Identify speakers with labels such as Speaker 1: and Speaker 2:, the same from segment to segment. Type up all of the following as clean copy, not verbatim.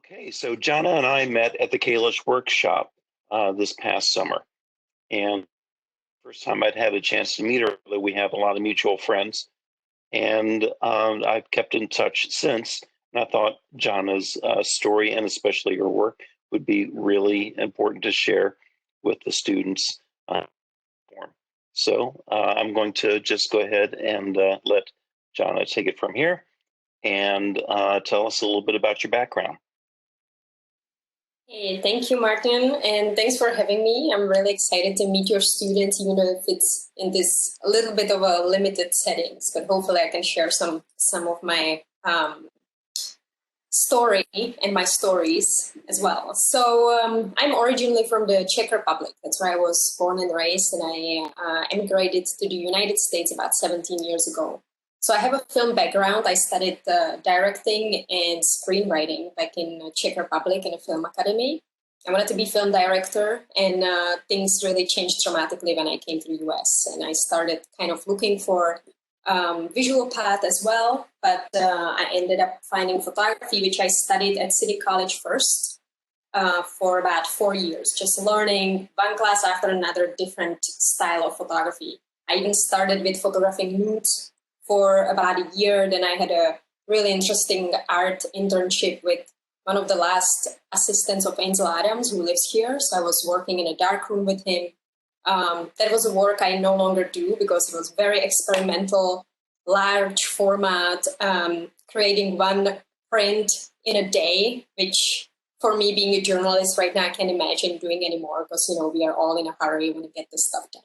Speaker 1: Okay, so Jana and I met at the Kalish workshop this past summer. And first time I'd had a chance to meet her, although we have a lot of mutual friends. And I've kept in touch since. And I thought Jana's story and especially her work would be really important to share with the students. So I'm going to just go ahead and let Jana take it from here and tell us a little bit about your background.
Speaker 2: Hey, thank you, Martin, and thanks for having me. I'm really excited to meet your students, even if it's in this a little bit of a limited settings, but hopefully I can share some of my story and my stories as well. So I'm originally from the Czech Republic. That's where I was born and raised, and I emigrated to the United States about 17 years ago. So I have a film background. I studied directing and screenwriting back in Czech Republic in a film academy. I wanted to be film director, and things really changed dramatically when I came to the US. And I started kind of looking for visual path as well, but I ended up finding photography, which I studied at City College first for about 4 years, just learning one class after another, different style of photography. I even started with photographing nudes for about a year. Then I had a really interesting art internship with one of the last assistants of Ansel Adams, who lives here. So I was working in a dark room with him. That was a work I no longer do because it was very experimental, large format, creating one print in a day, which for me being a journalist right now, I can't imagine doing anymore because, you know, we are all in a hurry, we want to get this stuff done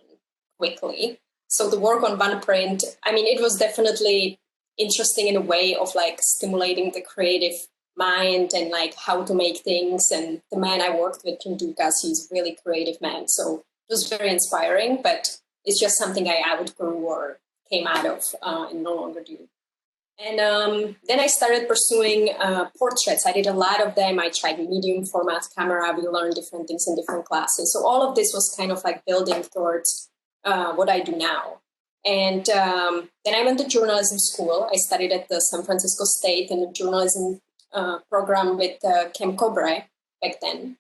Speaker 2: quickly. So the work on one print, I mean, it was definitely interesting in a way of like stimulating the creative mind and like how to make things. And the man I worked with, Kim Dukas, he's a really creative man. So it was very inspiring, but it's just something I outgrew or came out of and no longer do. And then I started pursuing portraits. I did a lot of them. I tried medium format camera. We learned different things in different classes. So all of this was kind of like building towards what I do now. And then I went to journalism school. I studied at the San Francisco State in a journalism program with Kem Cobre back then.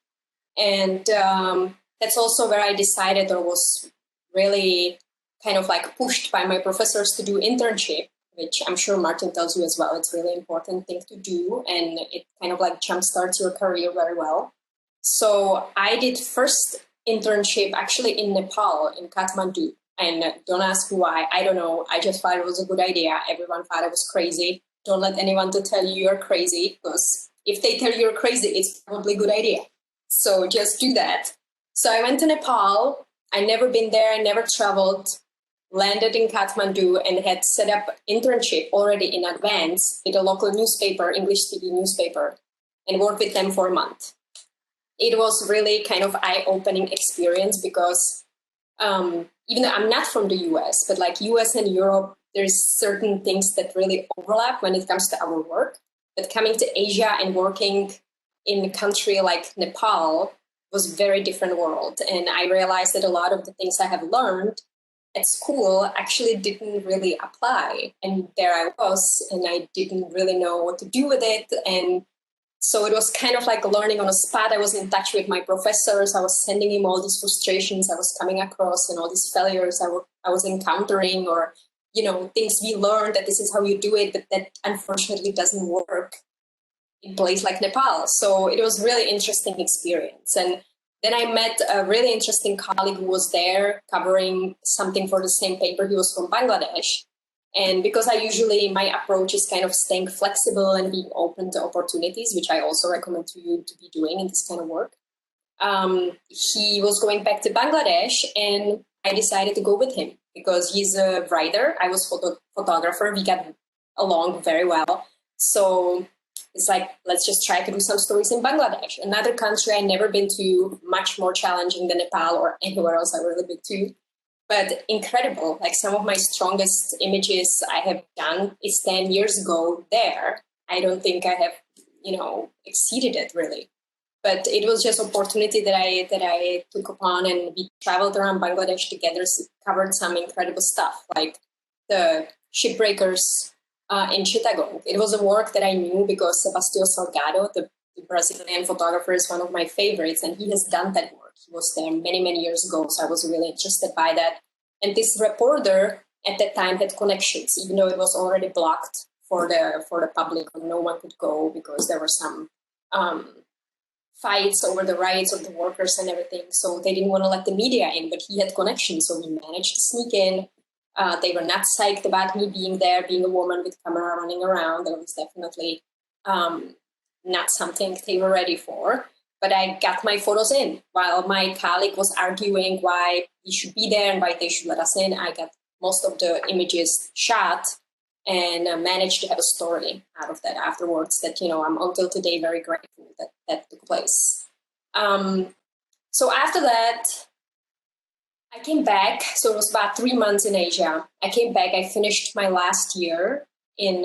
Speaker 2: And that's also where I decided, or was really kind of like pushed by my professors to do internship, which I'm sure Martin tells you as well. It's a really important thing to do, and it kind of like jumpstarts your career very well. So I did first internship actually in Nepal, in Kathmandu. And don't ask why, I don't know. I just thought it was a good idea. Everyone thought it was crazy. Don't let anyone to tell you you're crazy, because if they tell you you're crazy, it's probably a good idea. So just do that. So I went to Nepal. I never been there. I never traveled. Landed in Kathmandu and had set up internship already in advance with a local newspaper, English-speaking newspaper, and worked with them for a month. It was really kind of eye-opening experience because even though I'm not from the US, but like US and Europe, there's certain things that really overlap when it comes to our work. But coming to Asia and working in a country like Nepal was a very different world. And I realized that a lot of the things I have learned at school actually didn't really apply. And there I was, and I didn't really know what to do with it. And so it was kind of like learning on a spot. I was in touch with my professors. I was sending him all these frustrations I was coming across and all these failures I was encountering, or, you know, things we learned that this is how you do it, but that unfortunately doesn't work in a place like Nepal. So it was a really interesting experience. And then I met a really interesting colleague who was there covering something for the same paper. He was from Bangladesh. And because my approach is kind of staying flexible and being open to opportunities, which I also recommend to you to be doing in this kind of work. He was going back to Bangladesh, and I decided to go with him because he's a writer. I was photographer. We got along very well. So it's like, let's just try to do some stories in Bangladesh, another country I've never been to, much more challenging than Nepal or anywhere else I've really been to. But incredible, like some of my strongest images I have done is 10 years ago there. I don't think I have, you know, exceeded it really. But it was just opportunity that I took upon, and we traveled around Bangladesh together, covered some incredible stuff, like the shipbreakers in Chittagong. It was a work that I knew because Sebastião Salgado, the the Brazilian photographer is one of my favorites, and he has done that work. He was there many, many years ago, so I was really interested by that. And this reporter at that time had connections, even though it was already blocked for the public, and no one could go because there were some fights over the rights of the workers and everything. So they didn't want to let the media in, but he had connections, so he managed to sneak in. They were not psyched about me being there, being a woman with camera running around. That was definitely not something they were ready for. But I got my photos in. While my colleague was arguing why we should be there and why they should let us in, I got most of the images shot and managed to have a story out of that afterwards that, I'm until today very grateful that took place. So after that, I came back. So it was about 3 months in Asia. I came back, I finished my last year in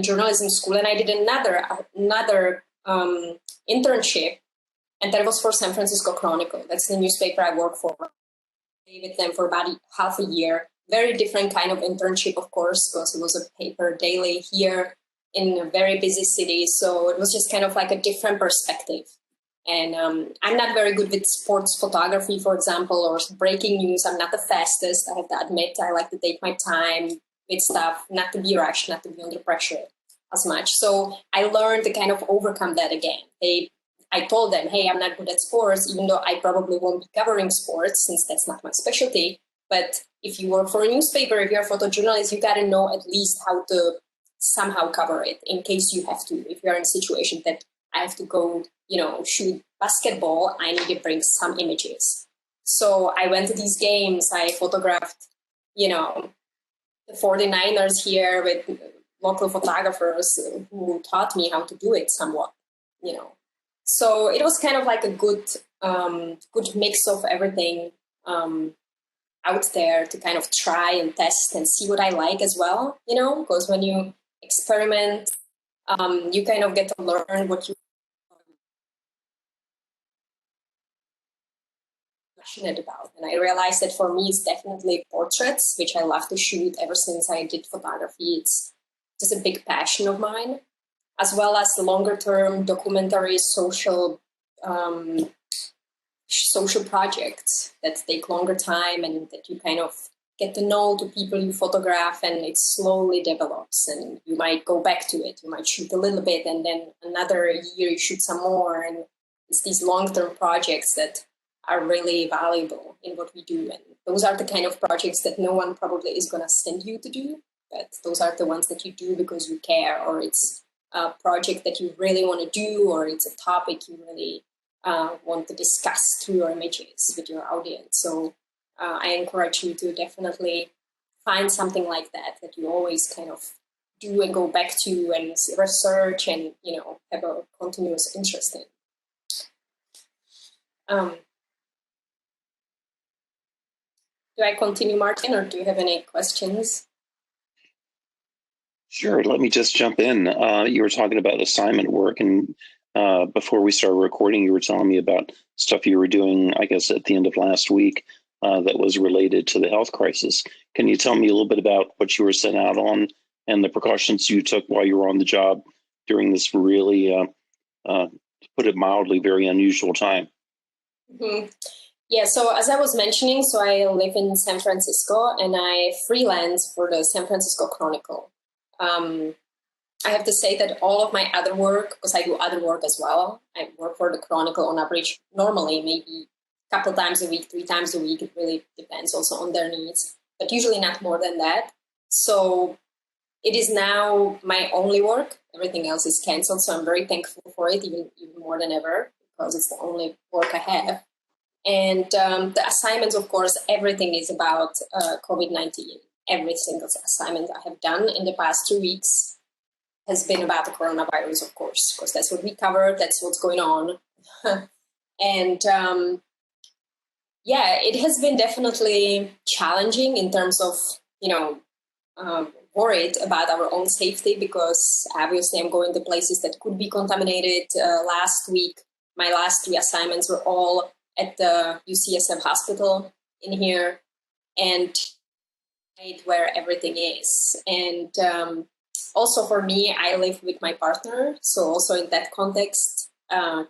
Speaker 2: journalism school, and I did another internship, and that was for San Francisco Chronicle. That's the newspaper I work for. I stayed with them for about half a year. Very different kind of internship, of course, because it was a paper daily here in a very busy city. So it was just kind of like a different perspective. And I'm not very good with sports photography, for example, or breaking news. I'm not the fastest, I have to admit. I like to take my time with stuff, not to be rushed, not to be under pressure as much. So I learned to kind of overcome that again. I told them, hey, I'm not good at sports, even though I probably won't be covering sports since that's not my specialty. But if you work for a newspaper, if you're a photojournalist, you got to know at least how to somehow cover it in case you have to. If you're in a situation that I have to go, shoot basketball, I need to bring some images. So I went to these games, I photographed, the 49ers here with local photographers who taught me how to do it somewhat, So it was kind of like a good mix of everything out there to kind of try and test and see what I like as well, because when you experiment, you kind of get to learn what you're passionate about. And I realized that for me, it's definitely portraits, which I love to shoot ever since I did photography. It's just a big passion of mine, as well as the longer term documentary social projects that take longer time and that you kind of get to know the people you photograph, and it slowly develops, and you might go back to it. You might shoot a little bit and then another year you shoot some more, and it's these long-term projects that are really valuable in what we do. And those are the kind of projects that no one probably is going to send you to do, but those are the ones that you do because you care, or it's a project that you really want to do, or it's a topic you really want to discuss through your images with your audience. So I encourage you to definitely find something like that you always kind of do and go back to and research and, have a continuous interest in. Do I continue, Martin, or do you have any questions?
Speaker 1: Sure. Let me just jump in. You were talking about assignment work, and before we started recording, you were telling me about stuff you were doing, I guess, at the end of last week that was related to the health crisis. Can you tell me a little bit about what you were sent out on and the precautions you took while you were on the job during this really, to put it mildly, very unusual time?
Speaker 2: Mm-hmm. Yeah, so as I was mentioning, so I live in San Francisco and I freelance for the San Francisco Chronicle. I have to say that all of my other work, because I do other work as well, I work for the Chronicle on average, normally maybe a couple times a week, 3 times a week. It really depends also on their needs, but usually not more than that. So it is now my only work. Everything else is canceled. So I'm very thankful for it, even more than ever, because it's the only work I have. And the assignments, of course, everything is about COVID-19. Every single assignment I have done in the past 2 weeks has been about the coronavirus, of course, because that's what we covered. That's what's going on. And yeah, it has been definitely challenging in terms of, worried about our own safety, because obviously I'm going to places that could be contaminated. Last week, my last 3 assignments were all at the UCSF hospital in here, and where everything is. And also for me, I live with my partner. So also in that context,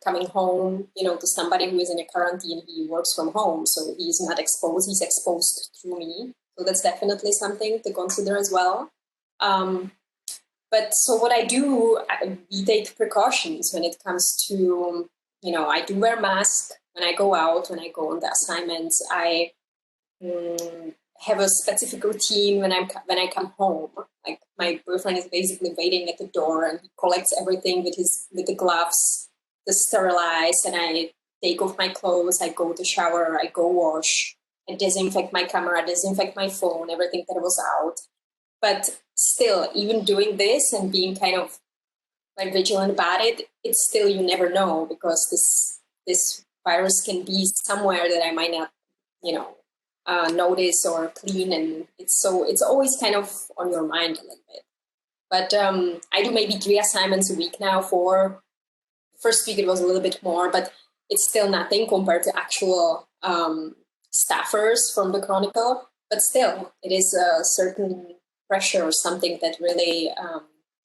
Speaker 2: coming home, to somebody who is in a quarantine, he works from home. So he's not exposed, he's exposed through me. So that's definitely something to consider as well. But so what I do, we take precautions when it comes to, I do wear mask when I go out, when I go on the assignments. I have a specific routine when I come home. Like my boyfriend is basically waiting at the door and he collects everything with the gloves to sterilize, and I take off my clothes, I go to shower, I go wash, I disinfect my camera, disinfect my phone, everything that was out. But still, even doing this and being kind of like vigilant about it, it's still, you never know, because this virus can be somewhere that I might not, notice or clean, and it's always kind of on your mind a little bit. But I do maybe 3 assignments a week now. For first week it was a little bit more, but it's still nothing compared to actual staffers from the Chronicle. But still, it is a certain pressure or something that really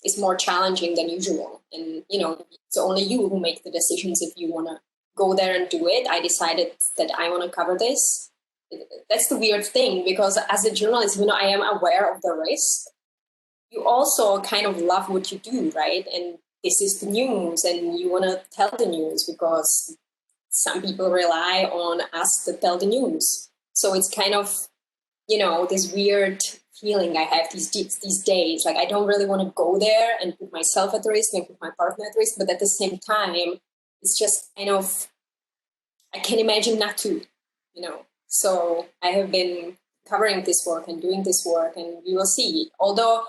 Speaker 2: is more challenging than usual. And it's only you who make the decisions if you want to go there and do it. I decided that I want to cover this. That's the weird thing, because as a journalist, I am aware of the risk. You also kind of love what you do, right? And this is the news, and you want to tell the news because some people rely on us to tell the news. So it's kind of, this weird feeling I have these days. Like, I don't really want to go there and put myself at risk and put my partner at risk, but at the same time, it's just kind of, I can't imagine not to, So I have been covering this work and doing this work, and we will see. Although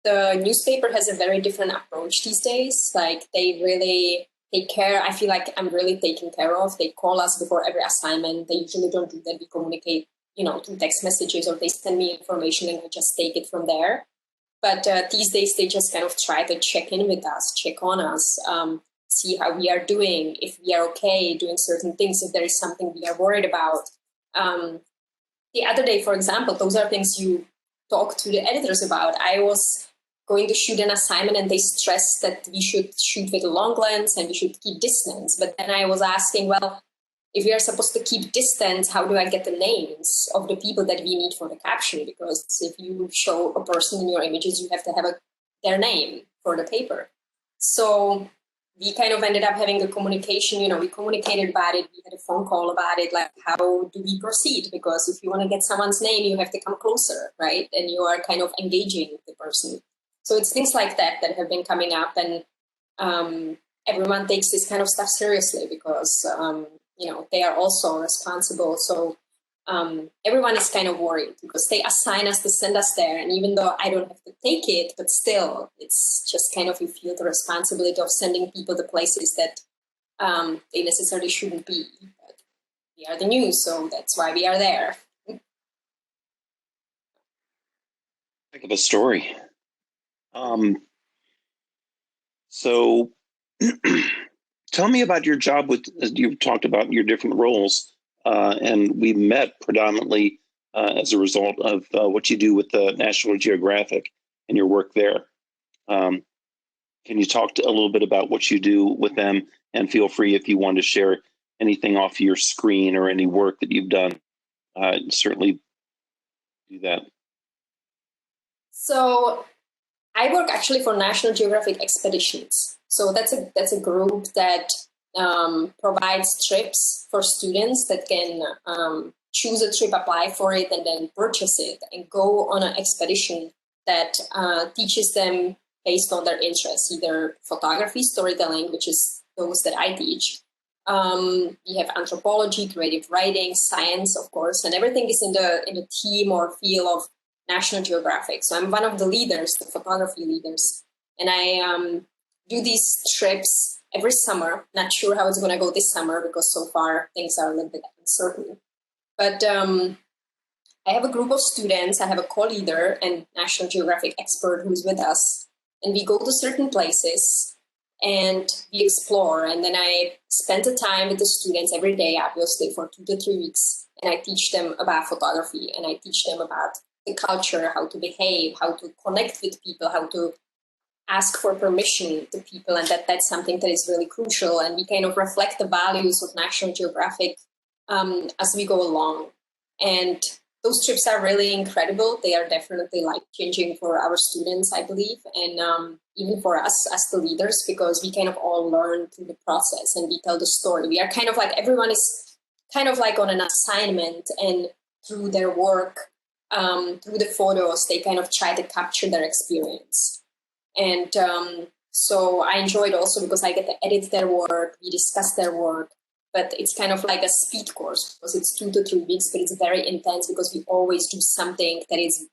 Speaker 2: the newspaper has a very different approach these days. Like, they really take care. I feel like I'm really taken care of. They call us before every assignment. They usually don't do that. We communicate, through text messages, or they send me information and I just take it from there. But these days, they just kind of try to check in with us, check on us, see how we are doing, if we are okay doing certain things, if there is something we are worried about. The other day, for example, those are things you talk to the editors about. I was going to shoot an assignment and they stressed that we should shoot with a long lens and we should keep distance. But then I was asking, well, if we are supposed to keep distance, how do I get the names of the people that we need for the caption? Because if you show a person in your images, you have to have their name for the paper. So we kind of ended up having a communication, we communicated about it, we had a phone call about it, like, how do we proceed? Because if you want to get someone's name, you have to come closer, right? And you are kind of engaging the person. So it's things like that have been coming up, and everyone takes this kind of stuff seriously because, they are also responsible. So everyone is kind of worried because they assign us to send us there. And even though I don't have to take it, but still, it's just kind of, you feel the responsibility of sending people to places that they necessarily shouldn't be. But we are the news, so that's why we are there.
Speaker 1: Heck of a story. So tell me about your job you talked about your different roles, and we met predominantly as a result of what you do with the National Geographic and your work there. Can you talk a little bit about what you do with them, and feel free if you want to share anything off your screen or any work that you've done, certainly do that.
Speaker 2: So I work actually for National Geographic Expeditions. So that's a group that provides trips for students that can choose a trip, apply for it, and then purchase it and go on an expedition that teaches them based on their interests, either photography, storytelling, which is those that I teach. We have anthropology, creative writing, science, of course, and everything is in the theme or feel of National Geographic. So I'm one of the leaders, the photography leaders, and I do these trips every summer. Not sure how it's going to go this summer because so far things are a little bit uncertain. But I have a group of students. I have a co-leader and National Geographic expert who's with us, and we go to certain places and we explore. And then I spend the time with the students every day, obviously, for 2 to 3 weeks, and I teach them about photography, and I teach them about the culture, how to behave, how to connect with people, how to ask for permission to people, and that's something that is really crucial. And we kind of reflect the values of National Geographic as we go along. And those trips are really incredible. They are definitely life-changing for our students, I believe, and even for us as the leaders, because we kind of all learn through the process and we tell the story. We are kind of like, everyone is kind of like on an assignment, and through their work, through the photos, they kind of try to capture their experience. And so I enjoyed also because I get to edit their work, we discuss their work, but it's kind of like a speed course because it's 2 to 3 weeks, but it's very intense because we always do something that is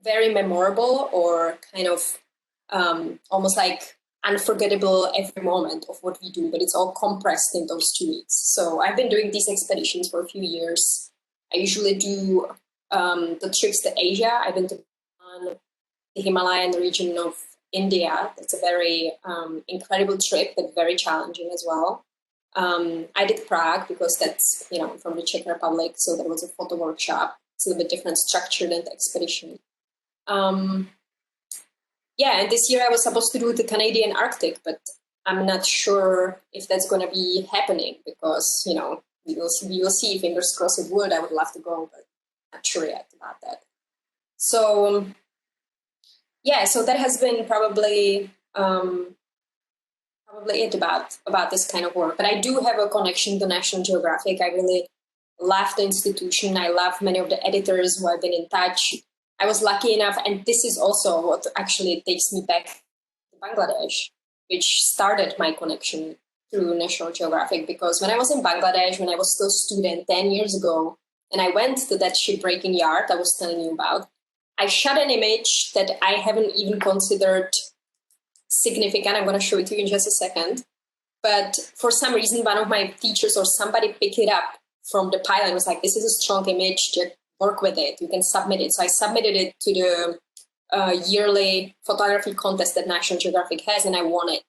Speaker 2: very memorable, or kind of almost like unforgettable every moment of what we do, but it's all compressed in those 2 weeks. So I've been doing these expeditions for a few years. I usually do the trips to Asia. I've been to the Himalayan region of India. It's a very incredible trip, but very challenging as well. I did Prague because that's, from the Czech Republic, so there was a photo workshop. It's a little bit different structure than the expedition. Yeah, and this year I was supposed to do the Canadian Arctic, but I'm not sure if that's going to be happening because, we will see. Fingers crossed it would. I would love to go, but not sure yet about that. So, yeah, so that has been probably it about this kind of work. But I do have a connection to National Geographic. I really love the institution. I love many of the editors who I've been in touch. I was lucky enough, and this is also what actually takes me back to Bangladesh, which started my connection through National Geographic, because when I was in Bangladesh, when I was still a student 10 years ago, and I went to that shipbreaking yard I was telling you about, I shot an image that I haven't even considered significant. I'm going to show it to you in just a second. But for some reason, one of my teachers or somebody picked it up from the pile and was like, this is a strong image, just work with it, you can submit it. So I submitted it to the yearly photography contest that National Geographic has, and I won it.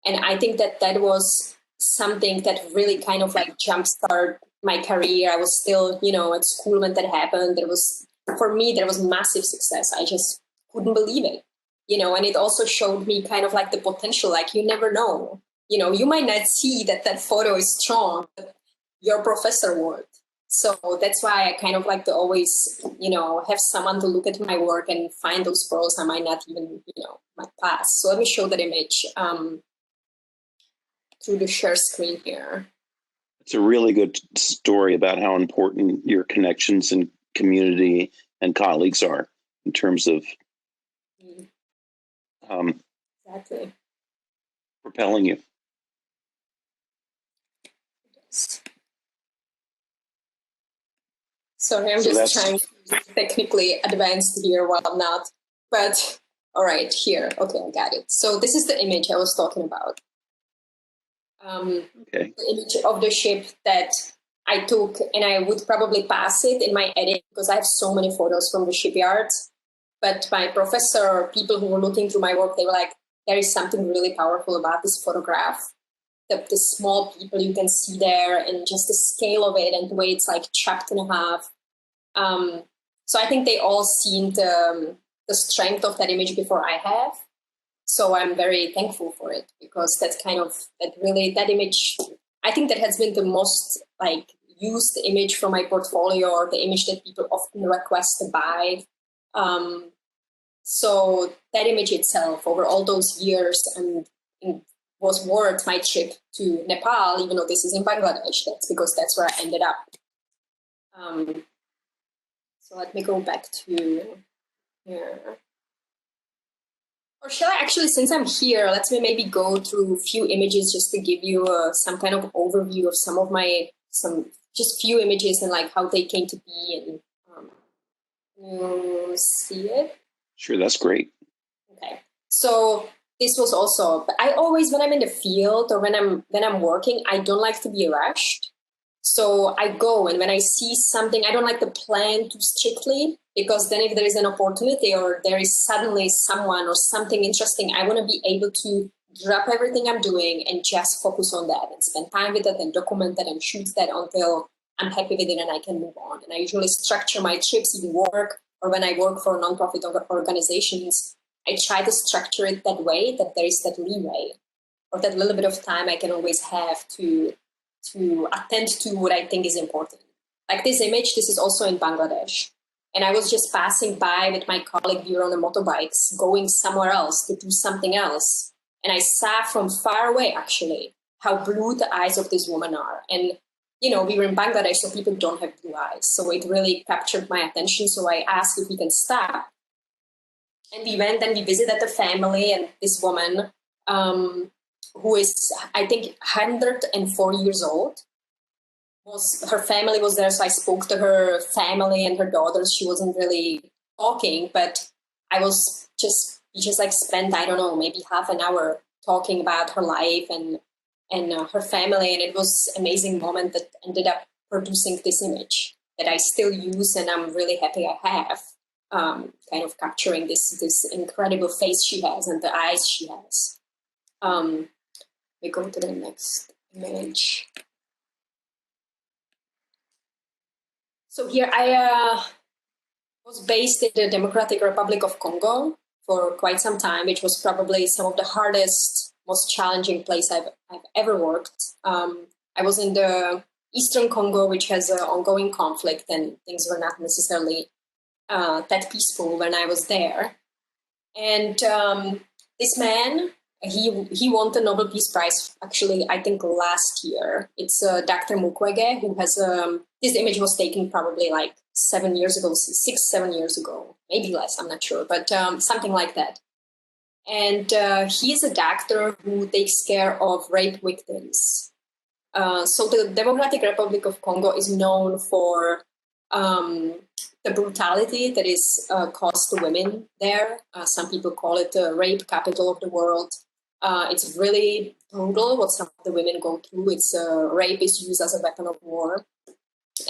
Speaker 2: And I think that was something that really kind of like jumpstarted my career. I was still, at school when that happened. For me, there was massive success. I just couldn't believe it, and it also showed me kind of like the potential, like you never know, you might not see that photo is strong, but your professor would. So that's why I kind of like to always, have someone to look at my work and find those photos I might not even, might pass. So let me show that image through the share screen here.
Speaker 1: It's a really good story about how important your connections and community and colleagues are in terms of
Speaker 2: exactly
Speaker 1: propelling you.
Speaker 2: Yes. Sorry, I'm just trying to be technically advanced here while I'm not. But all right, here. Okay, I got it. So this is the image I was talking about.
Speaker 1: Okay.
Speaker 2: The image of the ship that I took, and I would probably pass it in my edit because I have so many photos from the shipyards. But my professor or people who were looking through my work, they were like, there is something really powerful about this photograph. The small people you can see there, and just the scale of it and the way it's like chopped in half. So I think they all seen the strength of that image before I have. So I'm very thankful for it, because that's kind of that image, I think that has been the most like used image from my portfolio, or the image that people often request to buy. So that image itself over all those years and was worth my trip to Nepal, even though this is in Bangladesh. That's because that's where I ended up. So let me go back to here. Or shall I actually, since I'm here, let's maybe go through a few images just to give you some kind of overview of some of my, just few images and like how they came to be, and you see it?
Speaker 1: Sure, that's great.
Speaker 2: Okay, so this was also, but I always, when I'm in the field or when I'm working, I don't like to be rushed. So I go, and when I see something, I don't like to plan too strictly, because then if there is an opportunity or there is suddenly someone or something interesting, I want to be able to drop everything I'm doing and just focus on that and spend time with it and document that and shoot that until I'm happy with it and I can move on. And I usually structure my trips, even work, or when I work for nonprofit organizations, I try to structure it that way, that there is that leeway, or that little bit of time I can always have to attend to what I think is important. Like this image, this is also in Bangladesh. And I was just passing by with my colleague, we were on the motorbikes, going somewhere else to do something else. And I saw from far away, actually, how blue the eyes of this woman are. And, you know, we were in Bangladesh, so people don't have blue eyes. So it really captured my attention. So I asked if we can stop. And we went and we visited the family, and this woman, who is, I think, 104 years old, her family was there. So I spoke to her family and her daughters. She wasn't really talking, but we just like spent, I don't know, maybe half an hour talking about her life and her family. And it was an amazing moment that ended up producing this image that I still use, and I'm really happy I have, kind of capturing this incredible face she has and the eyes she has. We go to the next image. So here I was based in the Democratic Republic of Congo for quite some time, which was probably some of the hardest, most challenging place I've ever worked. I was in the Eastern Congo, which has an ongoing conflict, and things were not necessarily that peaceful when I was there. And this man, he won the Nobel Peace Prize, actually, I think last year. It's Dr. Mukwege, who has, this image was taken probably like 7 years ago, 6, 7 years ago, maybe less, I'm not sure, but something like that. And he is a doctor who takes care of rape victims. So the Democratic Republic of Congo is known for the brutality that is caused to women there. Some people call it the rape capital of the world. It's really brutal what some of the women go through. It's rape is used as a weapon of war.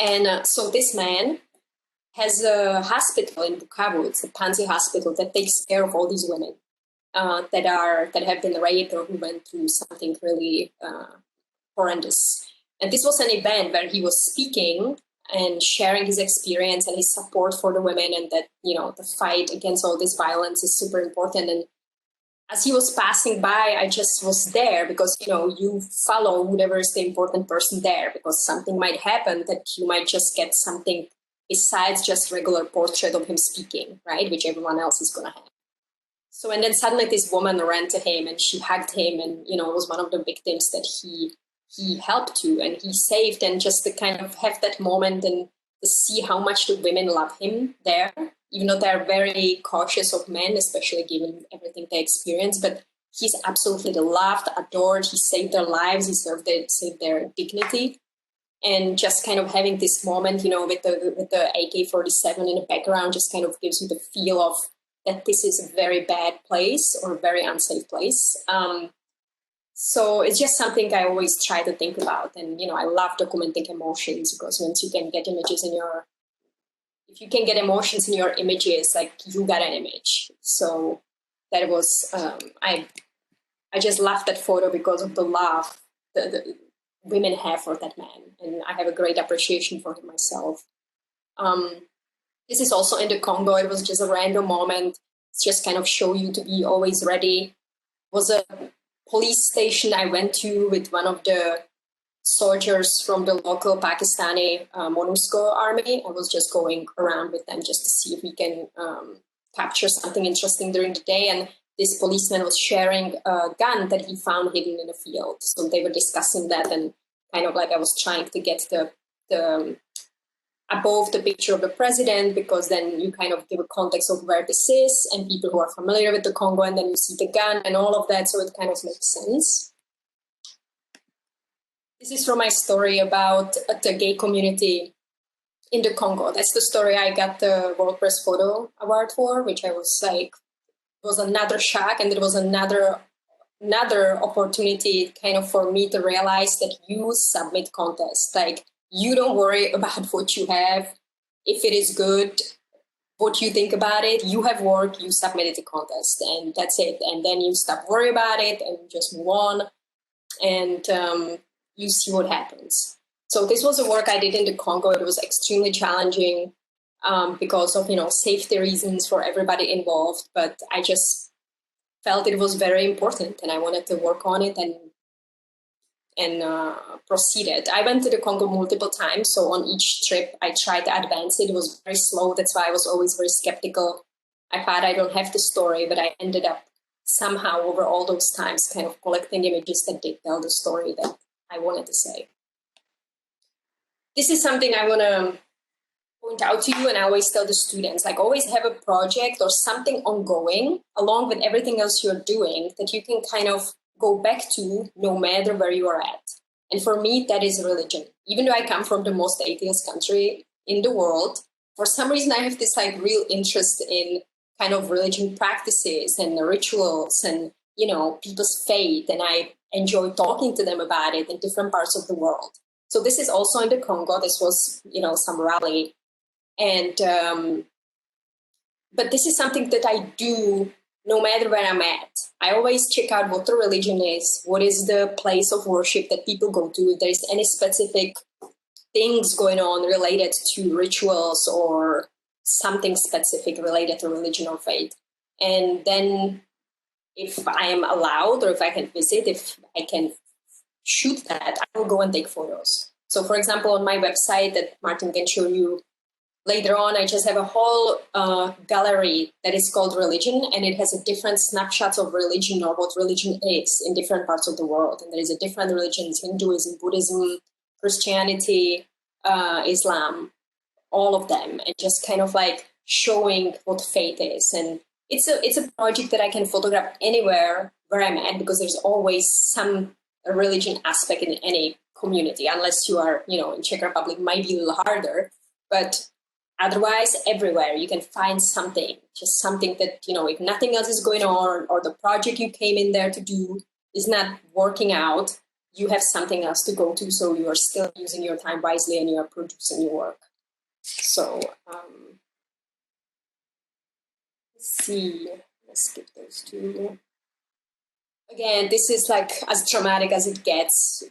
Speaker 2: And so this man has a hospital in Bukavu. It's a Panzi hospital that takes care of all these women that have been raped or who went through something really horrendous. And this was an event where he was speaking and sharing his experience and his support for the women, and that, you know, the fight against all this violence is super important. And as he was passing by, I just was there because, you know, you follow whoever is the important person there, because something might happen that you might just get something besides just regular portrait of him speaking, right, which everyone else is going to have. So, and then suddenly this woman ran to him and she hugged him, and, you know, was one of the victims that he helped to and he saved. And just to kind of have that moment and to see how much the women love him there, even though they're very cautious of men, especially given everything they experience. But he's absolutely loved, adored. He saved their lives. He saved their dignity. And just kind of having this moment, you know, with the AK-47 in the background, just kind of gives you the feel of that this is a very bad place or a very unsafe place. So it's just something I always try to think about. And, you know, I love documenting emotions, because once you can get images if you can get emotions in your images, like, you got an image. So that was, I just love that photo because of the love the women have for that man. And I have a great appreciation for him myself. This is also in the Congo. It was just a random moment. It's just kind of show you to be always ready. It was a police station I went to with one of the soldiers from the local Pakistani MONUSCO army. I was just going around with them just to see if we can capture something interesting during the day. And this policeman was sharing a gun that he found hidden in a field. So they were discussing that, and kind of like I was trying to get the above the picture of the president, because then you kind of give a context of where this is and people who are familiar with the Congo, and then you see the gun and all of that, so it kind of makes sense. This is from my story about the gay community in the Congo. That's the story I got the World Press Photo Award for, which I was like, was another shock, and it was another opportunity kind of for me to realize that you submit contests. Like, you don't worry about what you have. If it is good, what you think about it, you have work, you submitted the contest, and that's it. And then you stop worrying about it and just move on, and you see what happens. So this was the work I did in the Congo. It was extremely challenging because of, you know, safety reasons for everybody involved. But I just felt it was very important, and I wanted to work on it and proceeded. I went to the Congo multiple times, so on each trip I tried to advance it. It was very slow, that's why I was always very skeptical. I thought I don't have the story, but I ended up somehow over all those times kind of collecting images that did tell the story that I wanted to say. This is something I want to point out to you, and I always tell the students, like, always have a project or something ongoing along with everything else you're doing that you can kind of go back to no matter where you are at. And for me, that is religion. Even though I come from the most atheist country in the world, for some reason I have this like real interest in kind of religion practices and rituals and, you know, people's faith, and I enjoy talking to them about it in different parts of the world. So this is also in the Congo. This was, you know, some rally. And, but this is something that I do no matter where I'm at. I always check out what the religion is, what is the place of worship that people go to, if there's any specific things going on related to rituals or something specific related to religion or faith. And then if I am allowed, or if I can visit, if I can shoot that, I will go and take photos. So for example, on my website that Martin can show you later on, I just have a whole gallery that is called religion, and it has a different snapshots of religion or what religion is in different parts of the world. And there is a different religions: Hinduism, Buddhism, Christianity, Islam, all of them, and just kind of like showing what faith is. And it's a project that I can photograph anywhere where I'm at, because there's always some religion aspect in any community, unless you are, you know, in Czech Republic, might be a little harder, but otherwise, everywhere you can find something, just something that, you know, if nothing else is going on, or the project you came in there to do is not working out, you have something else to go to, so you are still using your time wisely and you are producing your work. So, let's see, let's skip those two. Again, this is like as dramatic as it gets,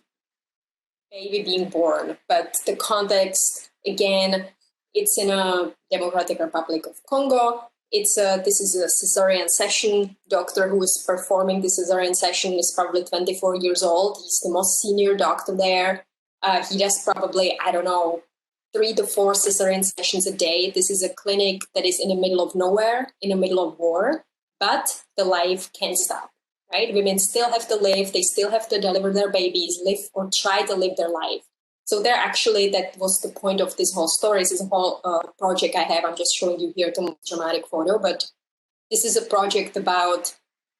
Speaker 2: baby being born, but the context, again, it's in a Democratic Republic of Congo. This is a cesarean section. Doctor who is performing the cesarean section is probably 24 years old. He's the most senior doctor there. He does probably, I don't know, 3 to 4 cesarean sessions a day. This is a clinic that is in the middle of nowhere, in the middle of war, but the life can't stop, right? Women still have to live. They still have to deliver their babies, live or try to live their life. So there actually, that was the point of this whole story. This is a whole project I have. I'm just showing you here the most dramatic photo, but this is a project about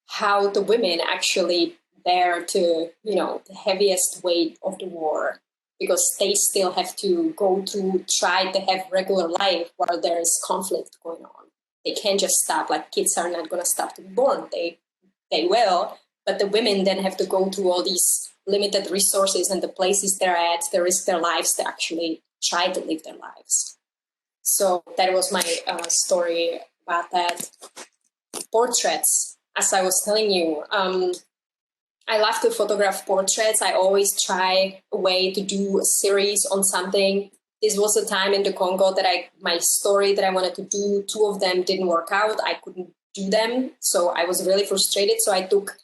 Speaker 2: how the women actually bear to, you know, the heaviest weight of the war, because they still have to go through, try to have regular life while there is conflict going on. They can't just stop, like kids are not going to stop to be born. They will, but the women then have to go through all these limited resources and the places they're at, they risk their lives to actually try to live their lives. So that was my story about that. Portraits, as I was telling you, I love to photograph portraits. I always try a way to do a series on something. This was a time in the Congo that my story that I wanted to do, 2 of them didn't work out. I couldn't do them, so I was really frustrated. So I took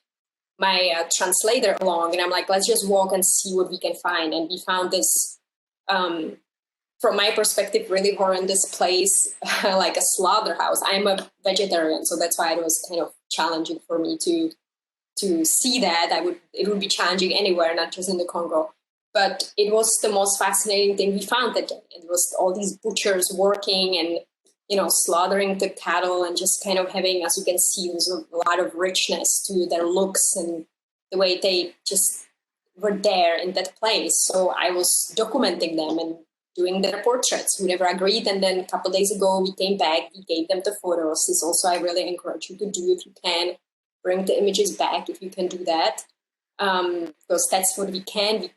Speaker 2: my translator along, and I'm like, let's just walk and see what we can find. And we found this, from my perspective, really horrendous place, like a slaughterhouse. I'm a vegetarian, so that's why it was kind of challenging for me to see that. It would be challenging anywhere, not just in the Congo. But it was the most fascinating thing we found that day. It was all these butchers working and, you know, slaughtering the cattle, and just kind of having, as you can see, there's a lot of richness to their looks and the way they just were there in that place. So I was documenting them and doing their portraits, whoever agreed. And then a couple of days ago, we came back, we gave them the photos. This also I really encourage you to do if you can. Bring the images back if you can do that, because that's what we can.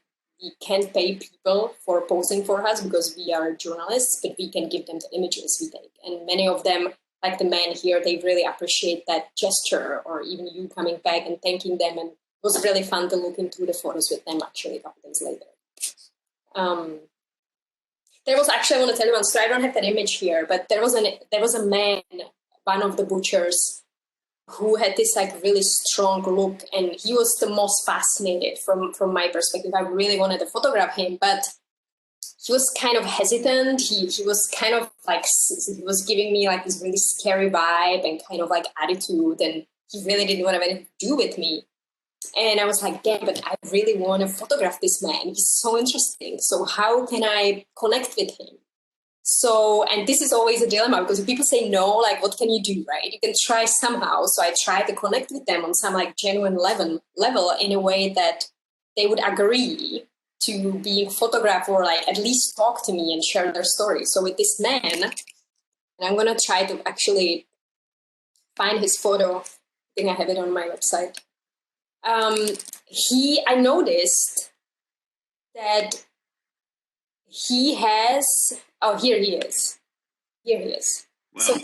Speaker 2: We can't pay people for posing for us because we are journalists, but we can give them the images we take. And many of them, like the man here, they really appreciate that gesture, or even you coming back and thanking them. And it was really fun to look into the photos with them actually a couple days later. There was actually, I want to tell you one story. I don't have that image here, but there was a man, one of the butchers, who had this like really strong look, and he was the most fascinated from my perspective. I really wanted to photograph him, but he was kind of hesitant. He was kind of like, he was giving me like this really scary vibe and kind of like attitude, and he really didn't want anything to do with me. And I was like, damn, but I really want to photograph this man. He's so interesting. So how can I connect with him? So, and this is always a dilemma, because if people say no, like, what can you do, right? You can try somehow. So I tried to connect with them on some like genuine level in a way that they would agree to being photographed, or like at least talk to me and share their story. So with this man, and I'm going to try to actually find his photo. I think I have it on my website. I noticed that he has, oh, here he is. Here he is. Wow.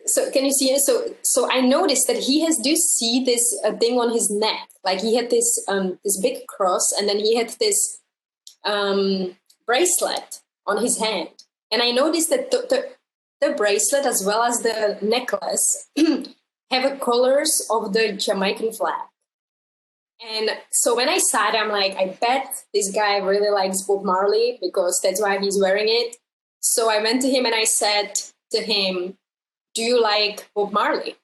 Speaker 2: So can you see it? So I noticed that he has, do you see this thing on his neck? Like he had this, this big cross, and then he had this bracelet on his hand. And I noticed that the bracelet as well as the necklace have colors of the Jamaican flag. And so when I saw it, I'm like, I bet this guy really likes Bob Marley, because that's why he's wearing it. So I went to him and I said to him, do you like Bob Marley?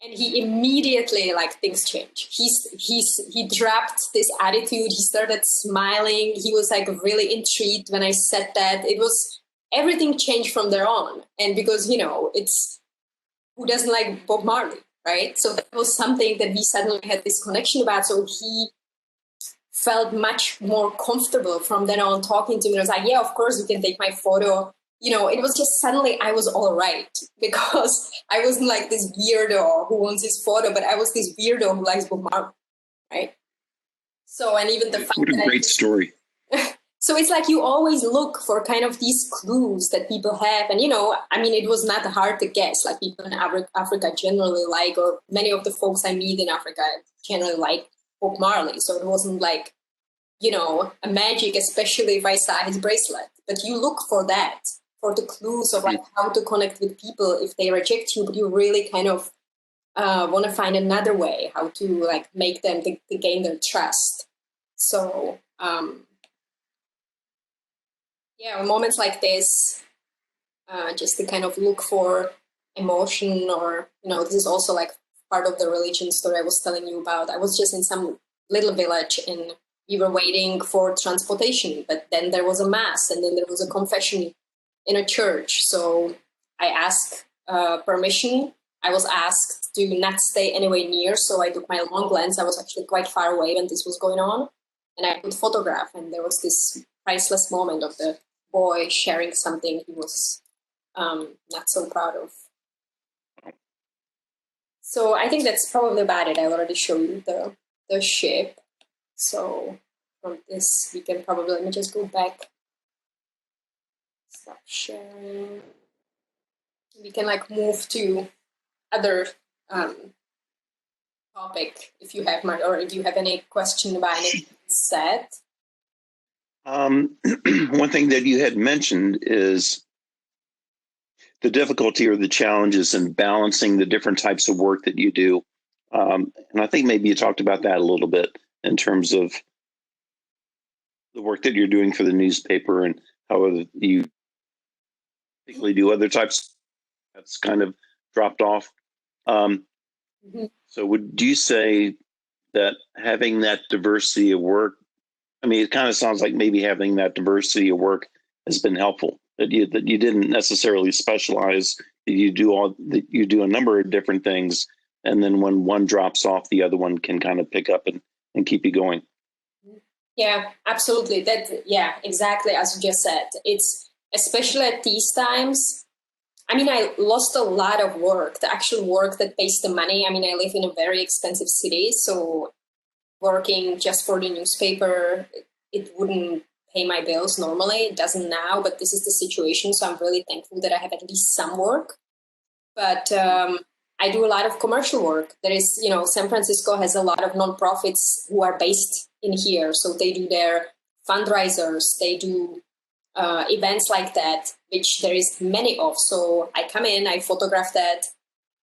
Speaker 2: And he immediately, like, things changed. He dropped this attitude. He started smiling. He was like really intrigued when I said that. It was, everything changed from there on. And because, you know, it's, who doesn't like Bob Marley? Right? So that was something that we suddenly had this connection about. So he felt much more comfortable from then on talking to me. I was like, yeah, of course you can take my photo. You know, it was just suddenly I was all right, because I wasn't like this weirdo who wants his photo, but I was this weirdo who likes Bob Marley, right? So, and even the fact
Speaker 1: what a great story.
Speaker 2: So it's like you always look for kind of these clues that people have. And, you know, I mean, it was not hard to guess. Like people in Africa generally like, or many of the folks I meet in Africa generally like Bob Marley. So it wasn't like, you know, a magic, especially if I saw his bracelet. But you look for that, for the clues of like how to connect with people if they reject you, but you really kind of want to find another way how to like make them to gain their trust. So, yeah, moments like this, just to kind of look for emotion, or, you know, this is also like part of the religion story I was telling you about. I was just in some little village and we were waiting for transportation, but then there was a mass and then there was a confession in a church. So I asked permission. I was asked to not stay anywhere near, so I took my long lens. I was actually quite far away when this was going on, and I could photograph, and there was this priceless moment of the boy sharing something he was not so proud of. So I think that's probably about it. I already showed you the ship. So from this, we can probably, let me just go back. Stop sharing. We can like move to other topic if you have or if you have any question about anything said.
Speaker 1: One thing that you had mentioned is the difficulty or the challenges in balancing the different types of work that you do. And I think maybe you talked about that a little bit in terms of the work that you're doing for the newspaper and how you particularly do other types that's kind of dropped off. So would you say that having that diversity of work, I mean, it kind of sounds like maybe having that diversity of work has been helpful, that you didn't necessarily specialize, that you do a number of different things, and then when one drops off, the other one can kind of pick up and keep you going.
Speaker 2: Yeah, absolutely. Yeah, exactly as you just said. It's especially at these times. I mean, I lost a lot of work, the actual work that pays the money. I mean, I live in a very expensive city, so working just for the newspaper, it wouldn't pay my bills normally. It doesn't now, but this is the situation. So I'm really thankful that I have at least some work. But I do a lot of commercial work. There is, you know, San Francisco has a lot of nonprofits who are based in here. So they do their fundraisers, they do events like that, which there is many of. So I come in, I photograph that.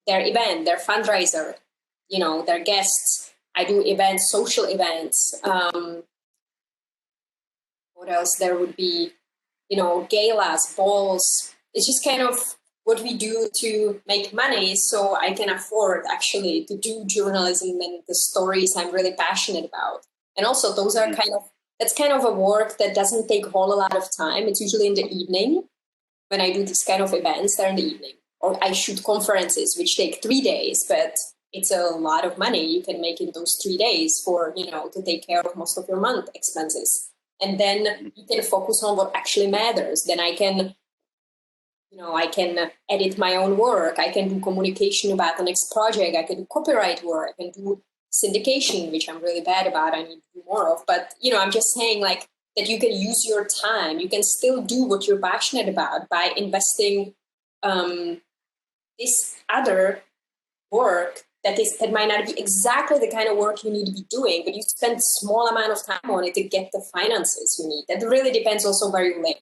Speaker 2: their event, their fundraiser, their guests. I do events, social events. What else? There would be, galas, balls. It's just kind of what we do to make money so I can afford actually to do journalism and the stories I'm really passionate about. And also those are that's kind of a work that doesn't take a whole lot of time. It's usually in the evening when I do this kind of events, they're in the evening. Or I shoot conferences, which take 3 days, but it's a lot of money you can make in those 3 days for, to take care of most of your month expenses. And then you can focus on what actually matters. Then I can edit my own work. I can do communication about the next project. I can do copyright work. I can do syndication, which I'm really bad about. I need to do more of. But, I'm just saying like that you can use your time. You can still do what you're passionate about by investing this other work that might not be exactly the kind of work you need to be doing, but you spend a small amount of time on it to get the finances you need. That really depends also where you live.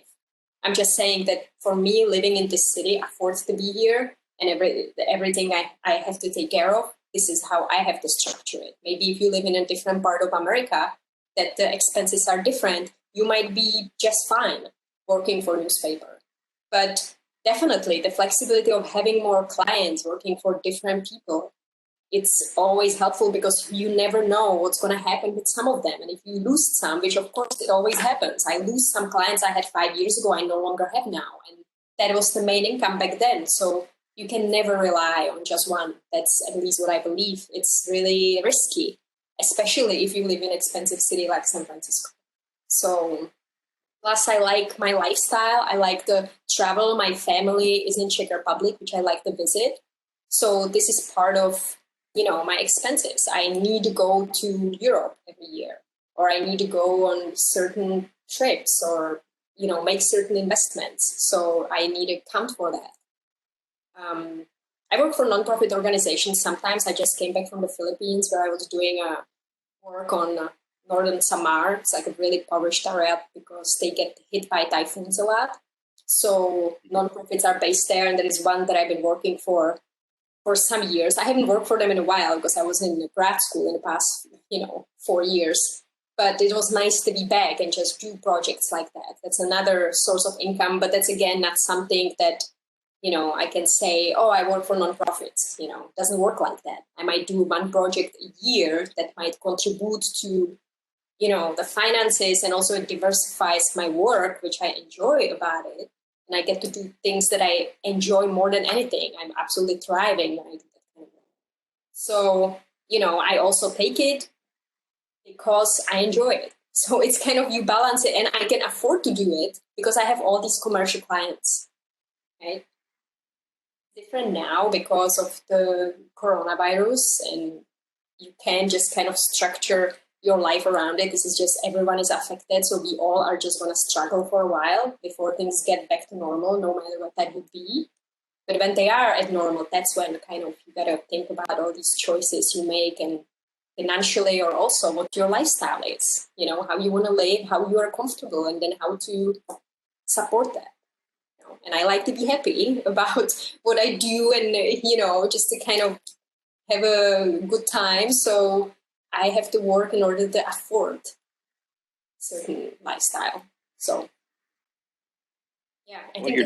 Speaker 2: I'm just saying that for me, living in this city, I forced to be here, and everything I have to take care of, this is how I have to structure it. Maybe if you live in a different part of America, that the expenses are different, you might be just fine working for a newspaper. But definitely the flexibility of having more clients, working for different people, it's always helpful because you never know what's going to happen with some of them. And if you lose some, which of course it always happens, I lose some clients I had 5 years ago, I no longer have now. And that was the main income back then. So you can never rely on just one. That's at least what I believe. It's really risky, especially if you live in an expensive city like San Francisco. So plus I like my lifestyle. I like to travel. My family is in Czech Republic, which I like to visit. So this is part of my expenses. I need to go to Europe every year, or I need to go on certain trips, or, make certain investments. So I need to account for that. I work for nonprofit organizations. Sometimes I just came back from the Philippines where I was doing work on northern Samar. It's like a really impoverished area because they get hit by typhoons a lot. So nonprofits are based there, and there is one that I've been working for some years. I haven't worked for them in a while because I was in grad school in the past, 4 years. But it was nice to be back and just do projects like that. That's another source of income, but that's again not something that, I can say, oh, I work for nonprofits. It doesn't work like that. I might do one project a year that might contribute to, the finances, and also it diversifies my work, which I enjoy about it. And I get to do things that I enjoy more than anything. I'm absolutely thriving when I do that kind of work. So, I also take it because I enjoy it. So it's kind of, you balance it, and I can afford to do it because I have all these commercial clients, right? Different now because of the coronavirus, and you can just kind of structure your life around it. This is just, everyone is affected, so we all are just going to struggle for a while before things get back to normal, no matter what that would be. But when they are at normal, that's when kind of you got to think about all these choices you make, and financially, or also what your lifestyle is, how you want to live, how you are comfortable, and then how to support that. And I like to be happy about what I do, and, just to kind of have a good time. So I have to work in order to afford certain lifestyle. So, yeah, I think
Speaker 1: you're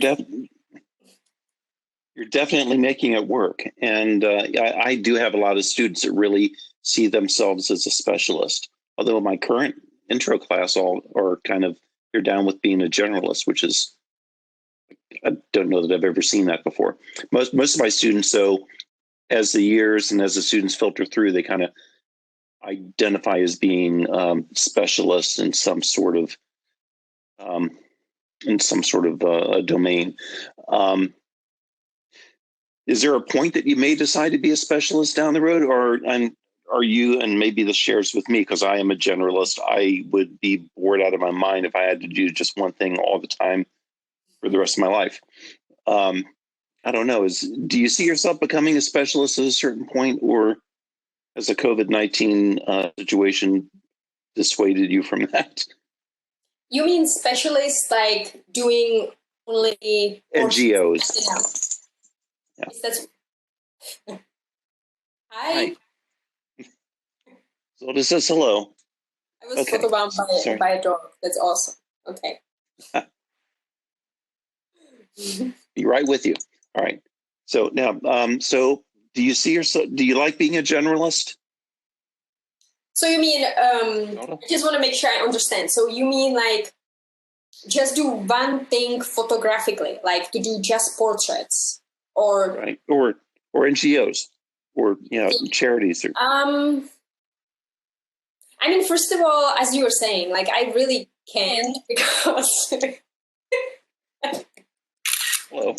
Speaker 1: definitely making it work. And I do have a lot of students that really see themselves as a specialist. Although my current intro class all are kind of, they're down with being a generalist, which is, I don't know that I've ever seen that before. Most of my students, though, as the years and as the students filter through, they kind of identify as being specialists in some sort of domain. Is there a point that you may decide to be a specialist down the road, or are you, and maybe this shares with me because I am a generalist, I would be bored out of my mind if I had to do just one thing all the time for the rest of my life. I don't know. Do you see yourself becoming a specialist at a certain point, or has the COVID-19 situation dissuaded you from that?
Speaker 2: You mean specialists like doing only
Speaker 1: NGOs?
Speaker 2: Yeah. Hi.
Speaker 1: Zolda says hello.
Speaker 2: I was photobombed by a dog. That's awesome. Okay.
Speaker 1: Be right with you. All right. So now, so do you see yourself? Do you like being a generalist?
Speaker 2: So you mean, I just want to make sure I understand. So you mean like just do one thing photographically, like to do just portraits, or
Speaker 1: right, or NGOs, or charities, or
Speaker 2: I mean, first of all, as you were saying, like I really can't because
Speaker 1: hello.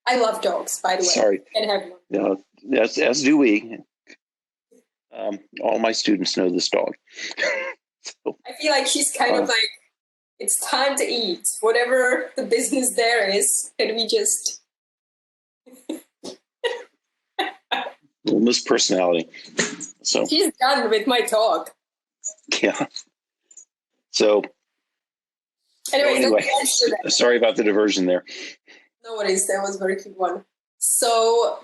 Speaker 2: I love dogs, by the way.
Speaker 1: Sorry.
Speaker 2: Can have one.
Speaker 1: No, as do we. All my students know this dog.
Speaker 2: So, I feel like she's kind of like, it's time to eat. Whatever the business there is, can we just...
Speaker 1: Miss Personality. So
Speaker 2: she's done with my talk.
Speaker 1: Yeah. So anyway, sorry about the diversion there.
Speaker 2: No worries, that was a very good one. So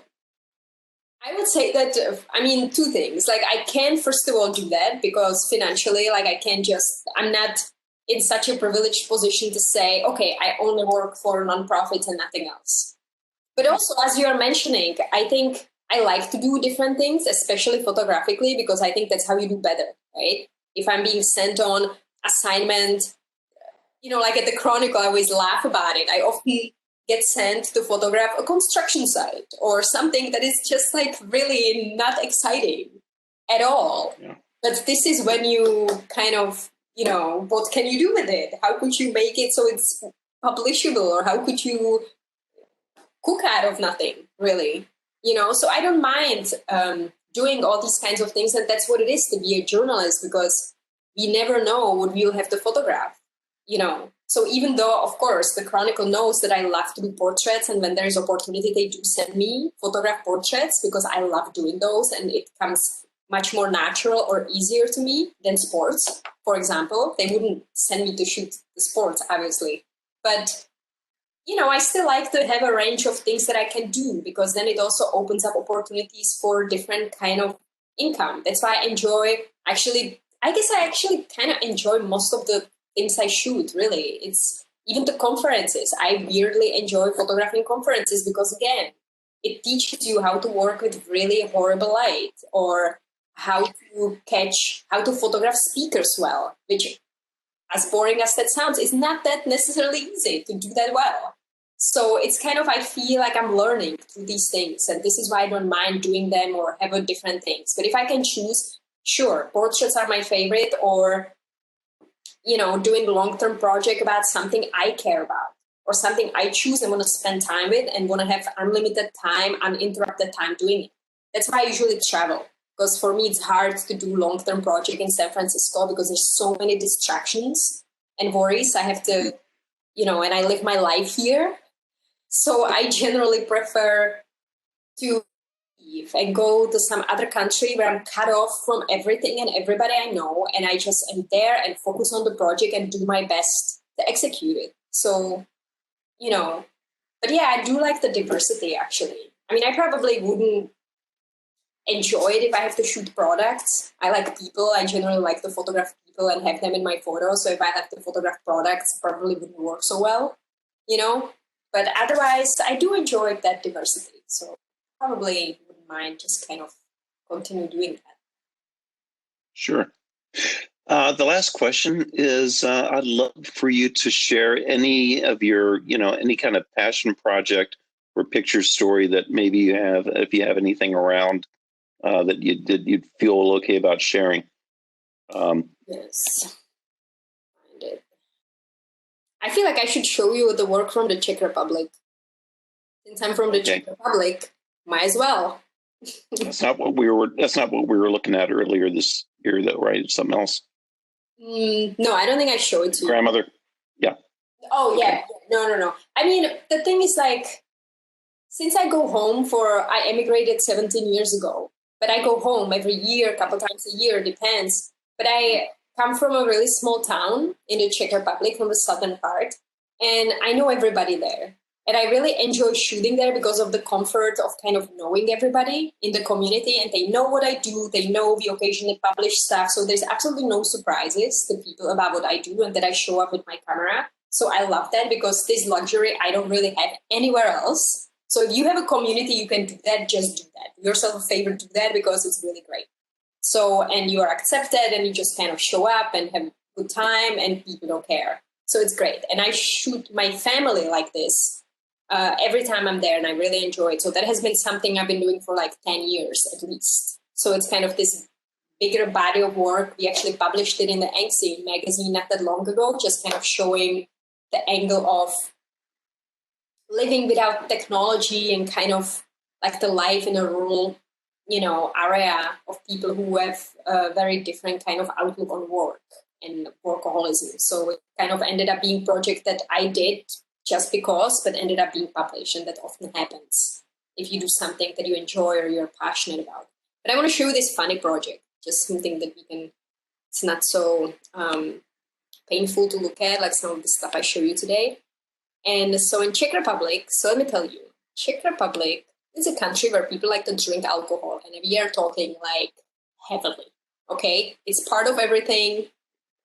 Speaker 2: I would say that, I mean, two things. Like I can, first of all, do that because financially, like I can't just, I'm not in such a privileged position to say, okay, I only work for nonprofits and nothing else. But also, as you are mentioning, I think I like to do different things, especially photographically, because I think that's how you do better, right? If I'm being sent on assignment, like at the Chronicle, I always laugh about it. I often get sent to photograph a construction site or something that is just like really not exciting at all. Yeah. But this is when you kind of, what can you do with it? How could you make it so it's publishable, or how could you cook out of nothing, really? So I don't mind doing all these kinds of things, and that's what it is to be a journalist, because we never know what we'll have to photograph, So even though, of course, the Chronicle knows that I love to do portraits, and when there's opportunity, they do send me photograph portraits because I love doing those, and it comes much more natural or easier to me than sports, for example. They wouldn't send me to shoot the sports, obviously. But I still like to have a range of things that I can do, because then it also opens up opportunities for different kind of income. That's why I enjoy, I guess I actually kind of enjoy most of the things I shoot, really. It's even the conferences. I weirdly enjoy photographing conferences because, again, it teaches you how to work with really horrible light, or how to photograph speakers well, which, as boring as that sounds, is not that necessarily easy to do that well. So it's kind of, I feel like I'm learning through these things, and this is why I don't mind doing them or have a different things. But if I can choose, sure, portraits are my favorite, or, doing a long-term project about something I care about, or something I choose and want to spend time with and want to have unlimited time, uninterrupted time doing it. That's why I usually travel. Because for me, it's hard to do long-term project in San Francisco because there's so many distractions and worries. I have to, and I live my life here. So I generally prefer to leave and go to some other country where I'm cut off from everything and everybody I know. And I just am there and focus on the project and do my best to execute it. So, but yeah, I do like the diversity, actually. I mean, I probably wouldn't enjoy it if I have to shoot products. I like people. I generally like to photograph people and have them in my photos. So if I have to photograph products, probably wouldn't work so well, But otherwise, I do enjoy that diversity. So probably wouldn't mind just kind of continue doing that.
Speaker 1: Sure. The last question is, I'd love for you to share any of your, any kind of passion project or picture story that maybe you have, if you have anything around that you'd feel okay about sharing.
Speaker 2: Yes. I feel like I should show you the work from the Czech Republic. Since I'm from the Czech Republic, might as well.
Speaker 1: That's not what we were looking at earlier this year, though, right? It's something else.
Speaker 2: No, I don't think I showed it to you.
Speaker 1: Grandmother. Yeah.
Speaker 2: Oh, yeah. No. I mean, the thing is, like, since I go home I emigrated 17 years ago, but I go home every year, a couple times a year, depends. But I come from a really small town in the Czech Republic, from the southern part, and I know everybody there. And I really enjoy shooting there because of the comfort of kind of knowing everybody in the community, and they know what I do. They know we occasionally publish stuff. So there's absolutely no surprises to people about what I do and that I show up with my camera. So I love that because this luxury I don't really have anywhere else. So if you have a community, you can do that, just do that. Do yourself a favor, do that because it's really great. So, and you are accepted and you just kind of show up and have a good time and people don't care. So it's great. And I shoot my family like this every time I'm there, and I really enjoy it. So that has been something I've been doing for like 10 years at least. So it's kind of this bigger body of work. We actually published it in the Angsty magazine not that long ago, just kind of showing the angle of living without technology and kind of like the life in a rural, area of people who have a very different kind of outlook on work and workaholism. So it kind of ended up being a project that I did just because, but ended up being published, and that often happens if you do something that you enjoy or you're passionate about. But I want to show you this funny project, just something that we can, it's not so painful to look at, like some of the stuff I show you today. And so in Czech Republic, so let me tell you, Czech Republic is a country where people like to drink alcohol, and we are talking like heavily, okay? It's part of everything.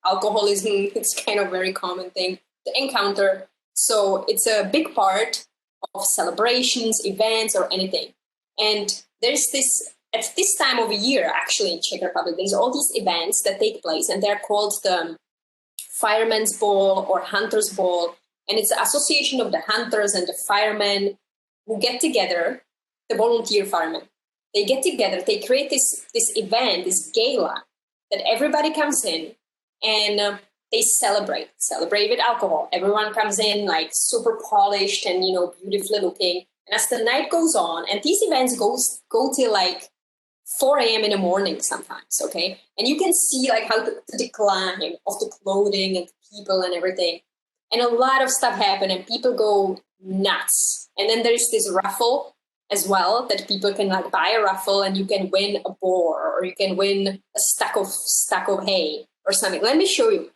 Speaker 2: Alcoholism, it's kind of very common thing to encounter. So it's a big part of celebrations, events, or anything. And there's this, at this time of the year, actually in Czech Republic, there's all these events that take place, and they're called the Fireman's Ball or Hunter's Ball. And it's an association of the hunters and the firemen who get together, the volunteer firemen. They get together, they create this event, this gala, that everybody comes in and they celebrate with alcohol. Everyone comes in like super polished and, beautifully looking. And as the night goes on, and these events go till like 4 a.m. in the morning sometimes, okay? And you can see like how the decline of the clothing and the people and everything. And a lot of stuff happen and people go nuts. And then there's this raffle as well that people can like buy a raffle and you can win a boar or you can win a stack of hay or something. Let me show you.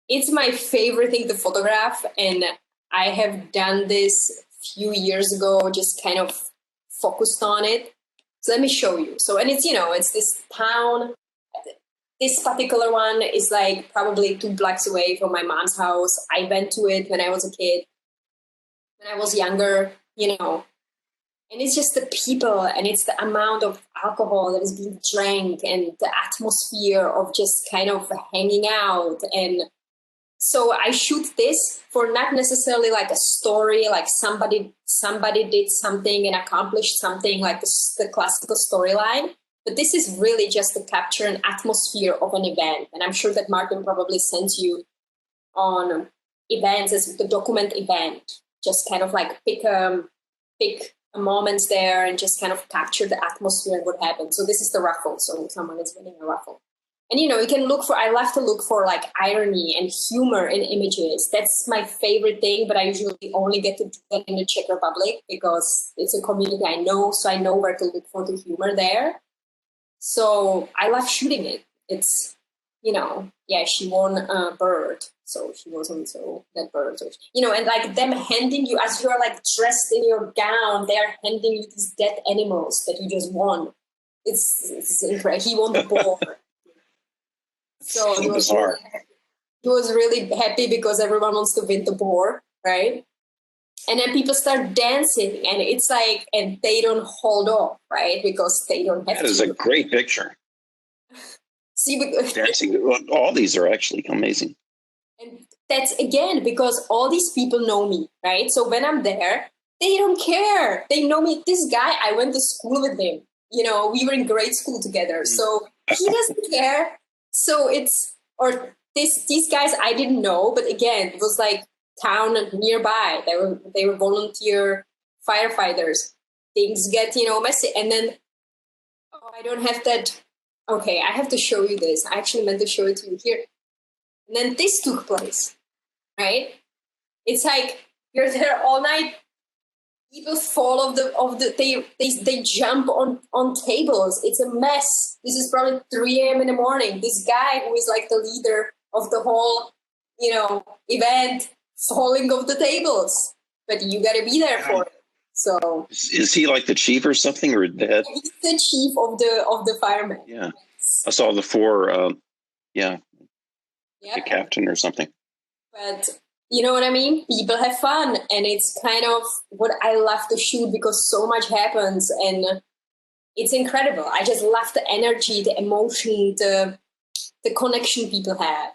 Speaker 2: It's my favorite thing to photograph, and I have done this a few years ago, just kind of focused on it. So let me show you. So, and it's, it's this town. This particular one is like probably 2 blocks away from my mom's house. I went to it when I was a kid, when I was younger, and it's just the people and it's the amount of alcohol that is being drank and the atmosphere of just kind of hanging out. And so I shoot this for not necessarily like a story, like somebody did something and accomplished something like the classical storyline. But this is really just to capture an atmosphere of an event. And I'm sure that Martin probably sent you on events as the document event, just kind of like pick moments there and just kind of capture the atmosphere and what happened. So this is the raffle. So someone is winning a raffle. And, you can look for, I love to look for like irony and humor in images. That's my favorite thing, but I usually only get to do that in the Czech Republic because it's a community I know. So I know where to look for the humor there. So I love shooting it. It's, she won a bird. So she wasn't so that bird. So, and like them handing you, as you're like dressed in your gown, they're handing you these dead animals that you just won. It's incredible. He won the boar. So he was really happy because everyone wants to win the boar, right? And then people start dancing, and it's like, and they don't hold off, right? Because they don't have to.
Speaker 1: That is a great picture.
Speaker 2: See,
Speaker 1: dancing. All these are actually amazing.
Speaker 2: And that's again because all these people know me, right? So when I'm there, they don't care. They know me. This guy, I went to school with him. We were in grade school together, so he doesn't care. So these guys I didn't know, but again, it was like town nearby. They were volunteer firefighters. Things get, messy. And then, I don't have that. Okay, I have to show you this. I actually meant to show it to you here. And then this took place, right? It's like you're there all night. People fall they jump on tables. It's a mess. This is probably 3 a.m. in the morning. This guy who is like the leader of the whole, event, falling off the tables. but you got to be there for it. So
Speaker 1: is he like the chief or something, or the head?
Speaker 2: He's the chief of the firemen.
Speaker 1: Yeah, I saw the four. Yeah, the captain or something.
Speaker 2: But you know what I mean? People have fun, and it's kind of what I love to shoot, because so much happens, and it's incredible. I just love the energy, the emotion, the connection people have.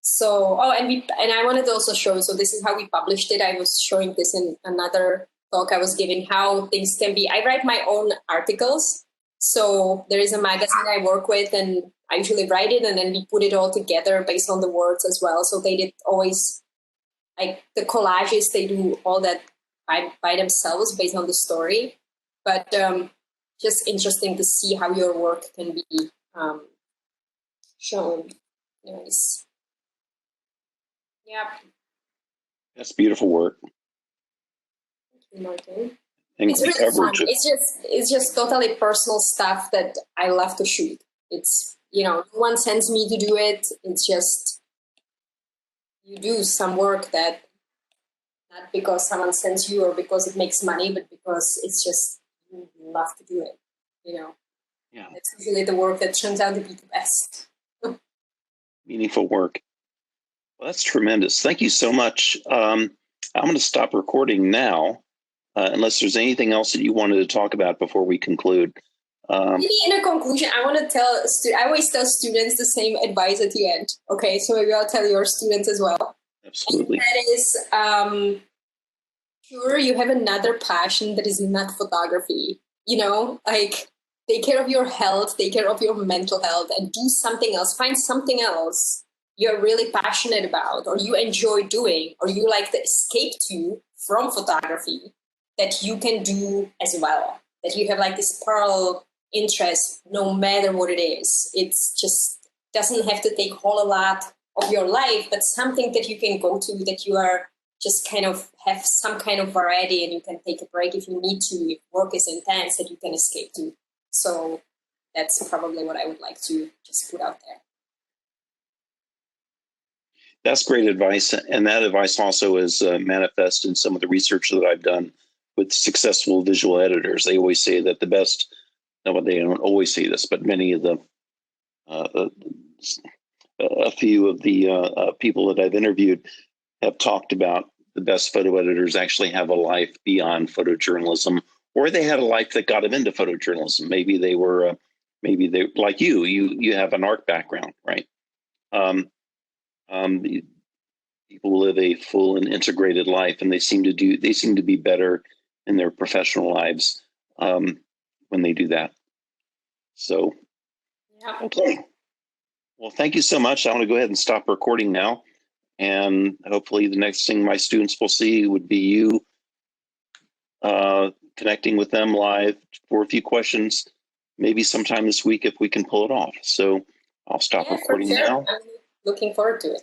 Speaker 2: So, and I wanted to also show, so this is how we published it. I was showing this in another talk I was giving, how things can be. I write my own articles. So there is a magazine I work with, and I usually write it, and then we put it all together based on the words as well. So they did always, like the collages, they do all that by themselves based on the story. But just interesting to see how your work can be shown. Nice. Yeah.
Speaker 1: That's beautiful work.
Speaker 2: Thank you, Martin.
Speaker 1: And
Speaker 2: it's really fun. It's just totally personal stuff that I love to shoot. It's, no one sends me to do it. It's just, you do some work that, not because someone sends you or because it makes money, but because it's just, you love to do it, Yeah. It's usually the work that turns out to be the best.
Speaker 1: Meaningful work. Well, that's tremendous. Thank you so much. I'm going to stop recording now, unless there's anything else that you wanted to talk about before we conclude.
Speaker 2: Maybe in a conclusion, I want to tell, I always tell students the same advice at the end. Okay, so maybe I'll tell your students as well.
Speaker 1: Absolutely.
Speaker 2: And that is, sure, you have another passion that is not photography, like take care of your health, take care of your mental health, and do something else. Find something else you're really passionate about, or you enjoy doing, or you like to escape to from photography, that you can do as well. That you have like this parallel interest, no matter what it is. It's just doesn't have to take a whole lot of your life, but something that you can go to, that you are just kind of have some kind of variety, and you can take a break if you need to, if work is intense, that you can escape to. So that's probably what I would like to just put out there.
Speaker 1: That's great advice. And that advice also is manifest in some of the research that I've done with successful visual editors. They always say that the best, no, they don't always say this, but many of the, a few of the people that I've interviewed have talked about the best photo editors actually have a life beyond photojournalism, or they had a life that got them into photojournalism. Maybe they were, maybe they, like you have an art background, right? People live a full and integrated life, and they seem to be better in their professional lives when they do that. So,
Speaker 2: yeah.
Speaker 1: Okay. Well, thank you so much. I want to go ahead and stop recording now, and hopefully the next thing my students will see would be you connecting with them live for a few questions, maybe sometime this week if we can pull it off. So I'll stop recording now.
Speaker 2: I'm looking forward to it.